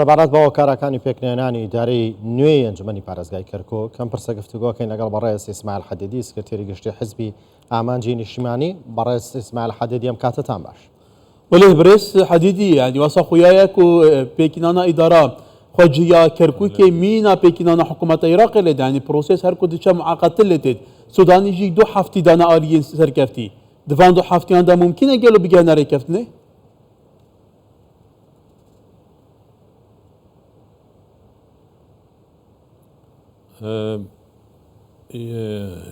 سەبارەت بەوە کارەکانی پێکنێنانی ئیدارەی نوێی ئەنجومەنی پارێزگای کەرکووک کەم پرسە گفتوگۆکەین لەگەڵ بەڕێز ئیسماعیل حەدیدی سکرتێری گشتی حزبی ئامانجی نیشتیمانی. بەڕێز ئیسماعیل حەدیدی ئەم کاتتان باش. ولی برێز حەدیدی یعنی واسا خویایەک و پێکینانە ئیدارە خۆجییا کەرکووکێ مینا پێکینانە حکوومەتە عێراقی لێدا ینی پرۆسێس هەر کودچە معاقەتل لێتێت سودانیژی 2 هەفتی دانە ئالیین سەرکەفتی دڤان 2 هەفتیاندا ممکنە گەلو بگەنە ڕێکەفتنێ؟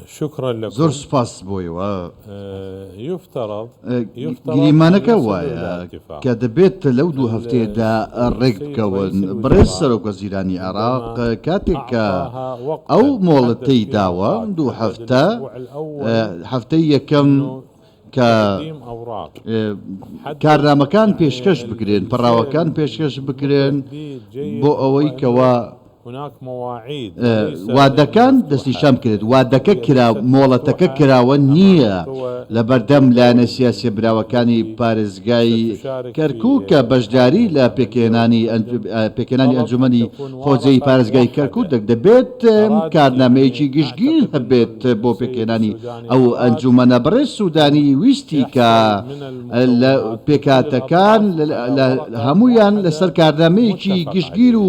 شكرا لكم. زور سپاس بويوا يفترض گریمانەکە وایە کە دەبێت لەو 2 هەفتەیەدا ڕێک بکەون. بڕێز سەرۆک وەزیرانی عێراق کاتێک کە ئەو مۆڵەتەی داوە 2 هەفتە هەفتەی یەکەم کە کارنامەکان پێشکەش بکرێن پەڕاوەکان پێشکەش بکرێن بۆ ئەوەی کەوا وادەکان دەستیشان بکرێت وادەکە مۆڵەتەکە کراوە نییە لە بەردەم لایەنە سیاسی براوەکانی پارێزگای کەرکووک کە بەشداری لە پێکێنانی ئەنجومەنی خۆجێی پارێزگای کەرکووک دەبێت کارنامەیەکی گشتگیر هەبێت بۆ پێکێنانی ئەو ئەنجومەنە. بەڕێز سوودانی ویستی کە لە پێکاتەکان هەمویان لەسەر کارنامەیەکی گشتگیر و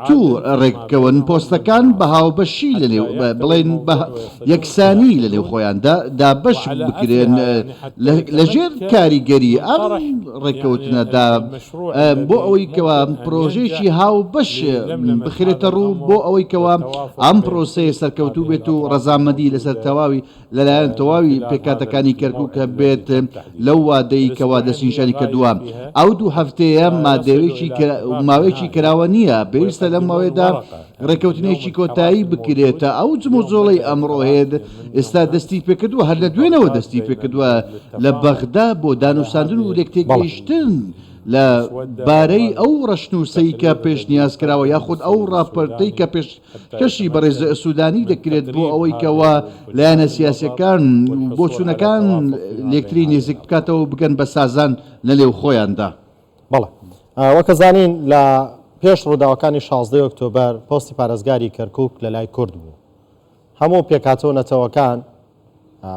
تو ڕێککەون پۆستەکان بە هاوبەشی لەنێو بڵێن یەکسانی لەنێو خۆیاندا دابەش بکرێن لەژێر کاریگەری ئەم ڕێککەوتنەدا بۆ ئەوەی کەوا پرۆژێکی هاوبەش بخرێتە ڕوو بۆ ئەوەی کەوا ئەم پرۆسەیە سەرکەوتوو بێت و ڕەزامەندی لەسەر تەواوی لەلایەن تەواوی پێکاتەکانی کەرکووک بێت لەو وادەی کەوا دەستنیشانی کردووە. ئەو 2 هەفتەیە ماوەیەکی کراوە نییە پێویستە لەم ماوەیەدا ڕێکەوتنێکی کۆتایی بکرێتە. ئەو جموزۆڵی ئەمڕۆ هێد ئێستا دەستی پێکردووە هەر لە دوێنەوە دەستی پێکردووە لە بەغدا بۆ دانوساندن و لێکتێکگەیشتن لە بارەی ئەو ڕەشنووسەی کە پێشنیاز کراوە یاخود ئەو ڕاپەرتەی کە پێشکەشی بەڕێز سوودانی دەکرێت بۆ ئەوەی کەوا لایەنە سیاسیەکان بۆ چوونەکان لێکتری نێزیک بکاتەوە بگەن بە سازان لە لێو خۆیاندا. بەڵێ وەکە زانین لە پێش ڕووداوەکانی 16 ئۆکتۆبەر پۆستی پارێزگاری کەرکووک لە لای کورد بوو. هەموو پێکاتەوە نەتەوەکان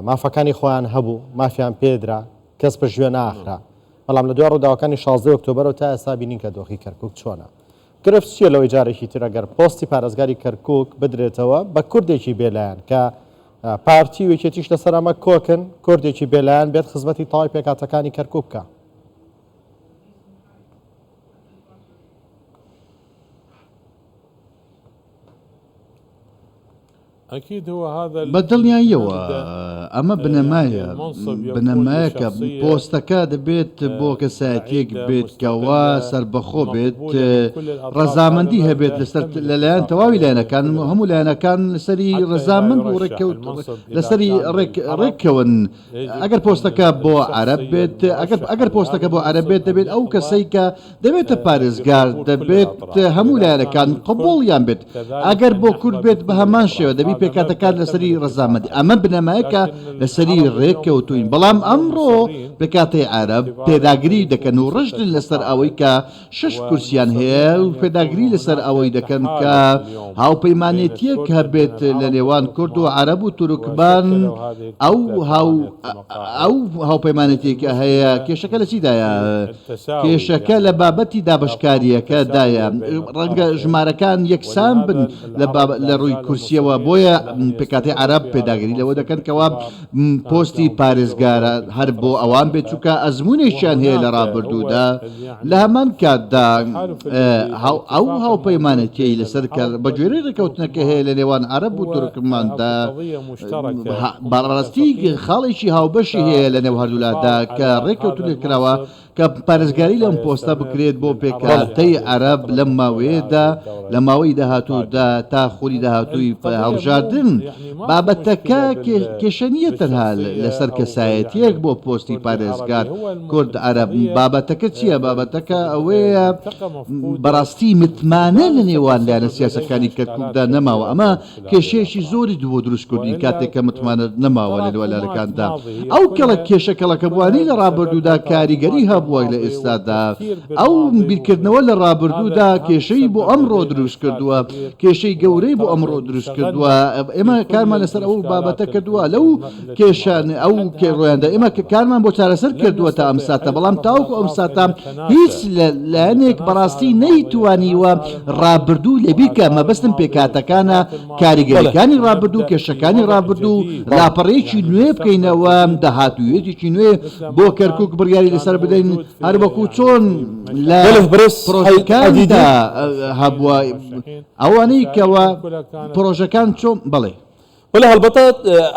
مافەکانی خۆیان هەبوو مافیان پێدرا کەس پشتگوێ ناخرا. بەڵام لە دوای ڕووداوەکانی 16 ئۆکتۆبەرەوە تا ئێستا بینین کە دۆخی کەرکووک چۆنە. گرفت چیە لەوەی جارێکی تر ئەگەر پۆستی پارێزگاری کەرکووک بدرێتەوە بە کوردێکی بێلایەن کە پارتی وێکێتیش لەسەر ئەمە کۆکن کوردێکی بێلایەن بێت خزمەتی تەواوی پێکاتەکانی کەرکووک بکە. بەدڵنیاییەوە ئەمە بنەمایە کە پۆستەکە دەبێت بۆ کەسایەتێک بێت کەوا سربەخۆ بێت ڕەزامەندی هەبێت لەلایەن تەواوی لایەنەکان هەموو لایەنەکان لەسەری ڕەزامەند و لەسەری ڕێککەون. ئەگەر پۆستەکە بۆ عەرەب بێت ئەگەر پۆستەکە بۆ عەرەب بێت دەبێت ئەو کەسەی کە دەبێتە پارێزگار دەبێت هەموو لایەنەکان قبوڵیان بێت. ئەگەر بۆ کورد بێت بە هەمان شێوە دەبی پێکاتەکان لەسەری ڕەزامەندی ئەمە بنەمایەکە لەسەری ڕێککەوتوین. بەڵام ئەمڕۆ پێکاتی عەرەب پێداگری دەکەن و ڕژدن لەسەر ئەوەی کە 6 کورسیان هەیە و پێداگری لەسەر ئەوەی دەکەن کە هاوپەیمانێتیەک هەبێت لە نێوان کورد و عەرەب و تورکمان. ئەو هاوپەیمانێتێکە هەیە کێشەکە لە چیدایە؟ کێشەکە لە بابەتی دابشکاریەکەدایە ڕەنگە ژمارەکان یەکسان بن لە ڕووی کورسیەوە بۆیە پێکاتی عەرەب پێداگری لەوە دەکەن کەوا پۆستی پارێزگارە هەر بۆ ئەوان بێت چووکە ئەزمونێکیان هەیە لە ڕابردوودا. لە هەمان کاتدا ئەو هاوپەیمانەتی لەسەر بەگوێرەی ڕێکەوتنەکە هەیە لە نێوان عەرەب و تورکماندا بەڕاستی خاڵێکی هاوبەشی هەیە لە نێو هەردوولادا کە ڕێکەوتنێک کراوە کە پارێزگاری لەم پۆستە بکرێت بۆ پێکاتەی عەرەب لەم ماوەیەدا لە ماوەی داهاتوودا تا خولی داهاتووی هەڵبژاردن. بابەتەکە کێشە نیە تەنها لەسەر کەسایەتیەک بۆ پۆستی پارێزگار کورد عەرەب. بابەتەکە چییە؟ بابەتەکە ئەوەیە بەڕاستی متمانە لە نێوان لایەنە سیاسەکانی کەرکووکدا نەماوە. ئەمە کێشەیەکی زۆری دووە دروست کردین کاتێککە متمانە نەماوە لە لایەنەکاندا. ئەو کەڵک کێشەکەڵەکە بوانی لە ڕابردوودا کاریگەری هەبوو بووە لە ئێستادا ئەو بیرکردنەوە لە ڕابردوودا کێشەی بۆ ئەمڕۆ دروست کردووە کێشەی گەورەی بۆ ئەمڕۆ دروست کردووە ئێمە کارمان لەسەر ئەو بابەتە کردووە لەو کێشان ئەو کێڕۆیاندا ئێمە کارمان بۆ چارەسەر کردووە تا ئەم ساتە بەڵام تاوکو ئەم ساتە هیچ لایەنێک بەڕاستی نەیتوانیوە ڕابردوو لێبیکە مەبەستم پێکاتەکانە کاریگەریەکانی ڕابردوو کێشەکانی ڕابردوو لاپەڕەیەکی نوێ بکەینەوە داهاتوویەتێکی نوێ بۆ کەرکووک بڕیاری لەسەر بدەین هەر وەکو چۆن لە پرۆژەکاندا هەبووە ئەوانەی کەوە پرۆژەکان چۆن بڵێ ولی هەڵبەتە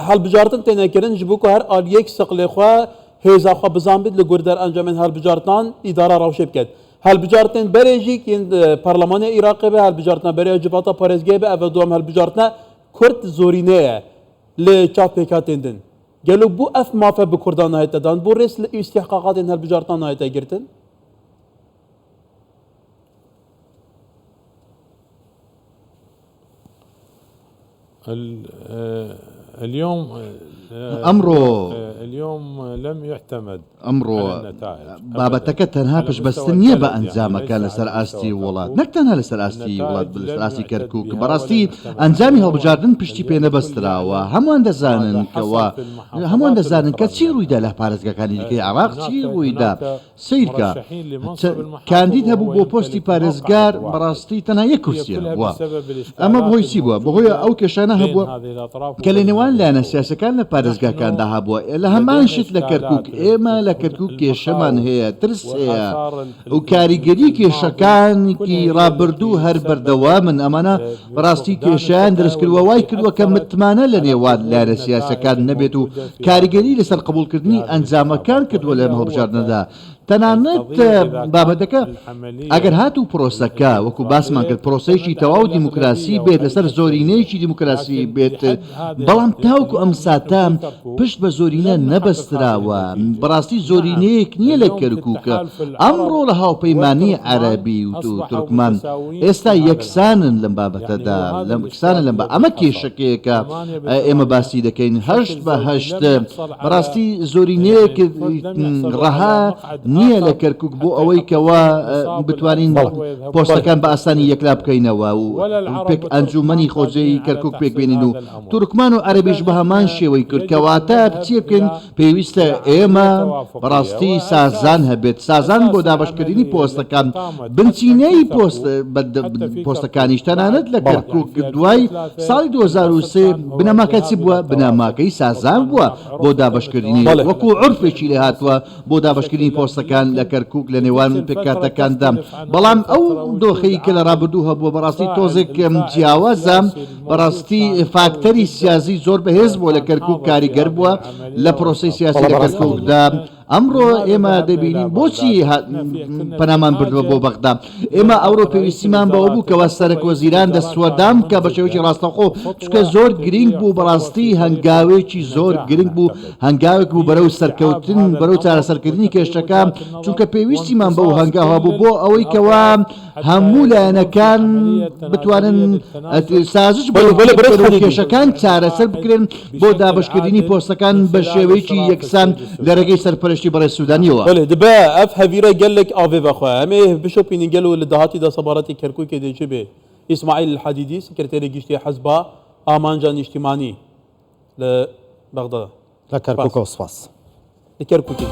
هەڵبژاردن تێنەکردن ji bo ku her aliyek seqlê xwe hêza xwe bizan bit li gurdar encamên helbijartinan îdara rawşê biket. Helbijartên berê jî yên Parlemanê Iraqê be helbijartina berê civata parêzgehê be ev duam helbijartina Kurd zorîne ye li çav pêkatên din. Gelo bû ev mafe bi Kurdan nayê te dan bû rês li îstihqaqatên helbijartinan nayê te girtin? اليوم لم يعتمد ئەمڕۆ بابەتەکە تەنها پشبەستن نییە بە ئەنجامەکان لەسەر ئاستی وڵات نەک تەنها لەسەر ئاستی وڵات لەسەر ئاستی کەرکووک بەڕاستی ئەنجامی هەڵبژاردن پشتی پێ نەبەستراوە هەمووان دەزانن کەەوە هەمووان دەزانن کە چی ڕوویدا لە پارێزگەکانی دیکەی عراق چی ڕوویدا سیرکە کاندید هەبوو بۆ پۆستی پارێزگار بەڕاستی تەنها یەک کورسیە بووە ئەمە بەهۆی چی بووە بەهۆی ئەو کێشانە هەبووە کە لە نێوان لایەنە سیاسەکان لە پارێزگاکاندا هەبووە لە هەمان شت لە کەرکووک ئێمە لە کەرکووک کێشەمان هەیە ترس هەیە و کاریگەری کێشەکانی ڕابردوو هەر بەردەوا من ئەمانە بەڕاستی کێشیان دەست کردووە وای کردووە کە متمانە لە نێوان لایەنە سیاسەکان نەبێت و کاریگەری لەسەر قبولکردنی ئەنجامەکان کردووە لە هەڵبژاردنەدا تەنانەت بابەتەکە ئەگەر هاتوو پرۆسەکە وەکو باسمان کرد پرۆسەیەکی تەواو دیموکراسی بێت لەسەر زۆرینەیەکی دیموکراسی بێت بەڵام تاوکو ئەم ساتە پشت بە زۆرینە نەبەستراوە بەڕاستی زۆرینەیەک نییە لە کەرکووکە ئەمڕۆ لە هاوپەیمانی عەرەبی و تورکمان ئێستا یەکسانن لەم بابەتەدا یەکسانن لەم ئەمە کێشەکەیەکە ئێمە باسی دەکەین هەشت بە هەشت بەڕاستی زۆرینەیەک ڕەها نییە لە کەرکووک بۆ ئەوەی کەوا بتوانین پۆستەکان بە ئاسانی یەکلا بکەینەوە و پێک ئەنجومەنی خۆجەی کەرکووک پێک بێنین و تورکمان و عەرەبیش بە هەمان شێوەی کرد کەواتە بچی بکەین پێویستە ئێمە بەڕاستی سازان هەبێت سازان بۆ دابشکردنی پۆستەکان بنچینەی پۆستەکانیش تەنانەت لە کەرکووک دوای ساڵی 2003 بنەماکە چی بووە بنەماکەی سازان بووە بۆ دابشکردنی وەکو عورفێکی لێ هاتووە بۆ دابشکردنی پۆستەکان لە کەرکووک لە نێوان پێکاتەکاندا بەڵام ئەو دۆخەی کە لە ڕابردوو هەبووە بەڕاستی تۆزێک جیاوازە بەڕاستی فاکتەری سیاسی زۆر بەهێز بووە لە کەرکووک کاریگەر بووە لە پرۆسی سیاسی لە کەرکووکدا ئەمڕۆ ئێمە دەبینین بۆچی پەنامان بردووە بۆ بەغدا ئێمە ئەوڕۆ پێویستیمان بەوە بوو کەەوە سەرکۆزیران دەسوەدام کە بە شێوەیەکی ڕاستەخۆ چکە زۆر گرنگ بوو بەڕاستی هەنگاوێکی زۆر گرنگ بوو هەنگاوێک بوو بەرەو سەرکەوتن بەرەو چارەسەرکردنی کێشەکە چونکە پێویستیمان بەو هەنگاوە بوو بۆ ئەوەی کەوا هەموو لایەنەکان بتوانن سازش کێشەکان چارەسەر بکرێن بۆ دابشکردنی پۆستەکان بە شێوەیەکی یەکسان لە ڕێگەی سەرپەرشتی بەڕێز سوودانیەوە دەبێ ئەف هەڤیرە gelek avê vexwe em ê bişopînî gelo li dehatî desebaratê Kerkûkê de çi bê İsmail Hadîdî sekreterê giştî hezba amanca niştimanî li Bexda لە کەرکووکەوە سوپاس li Kerkûkê